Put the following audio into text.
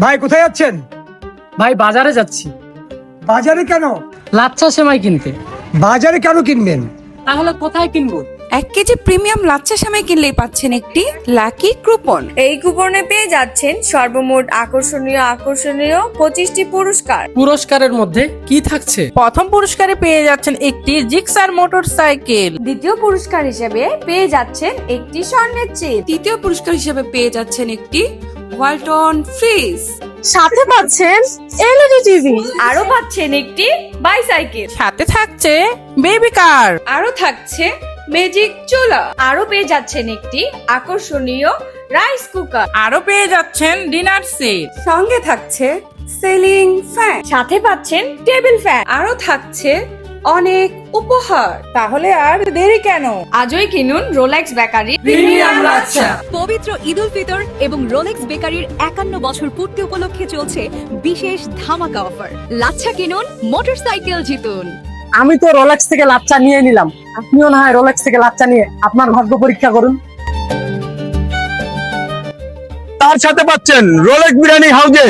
ভাই কোথায় যাচ্ছেন? ভাই বাজারে যাচ্ছি। বাজারে কেন? লাচ্ছা সেমাই কিনতে। বাজারে কেন কিনবেন? তাহলে কোথায় কিনবো? 1 কেজি প্রিমিয়াম লাচ্ছা সেমাই কিনলেই পাচ্ছেন একটি লাকি কুপন। এই কুপনে পেয়ে যাচ্ছেন সর্বমোট আকর্ষণীয় 25টি পুরস্কার। পুরস্কারের মধ্যে কি থাকছে? প্রথম পুরস্কারে পেয়ে যাচ্ছেন একটি জিক্সার মোটরসাইকেল। দ্বিতীয় পুরস্কার হিসেবে পেয়ে যাচ্ছেন একটি স্বর্ণের চেন। তৃতীয় পুরস্কার হিসেবে পেয়ে যাচ্ছেন একটি ওয়ালটন ফ্রিজ। সাথে পাচ্ছেন এলইডি টিভি। আরো পাচ্ছেন একটি বাইসাইকেল। সাথে থাকছে বেবি কার। আরো থাকছে ম্যাজিক চুলা। আরো পেয়ে যাচ্ছেন একটি আকর্ষণীয় রাইস কুকার। আরো পেয়ে যাচ্ছেন ডিনার সেট। সঙ্গে থাকছে সিলিং ফ্যান। সাথে পাচ্ছেন টেবিল ফ্যান। আরো থাকছে অনেক উপহার। তাহলে আর দেরি কেন? আজই কিনুন রোলেক্স বেকারি প্রিমিয়াম লাচ্ছা। পবিত্র ঈদ উল ফিতর এবং রোলেক্স বেকারির 51 বছর পূর্তি উপলক্ষে চলছে বিশেষ ধামাকা অফার। লাচ্ছা কিনুন, মোটরসাইকেল জিতুন। আমি তো রোলেক্স থেকে লাচ্ছা নিয়ে নিলাম, আপনিও না হয় রোলেক্স থেকে লাচ্ছা নিয়ে আপনার ভাগ্য পরীক্ষা করুন। তার সাথে পাচ্ছেন রোলেক্স বিরিয়ানি হাউজে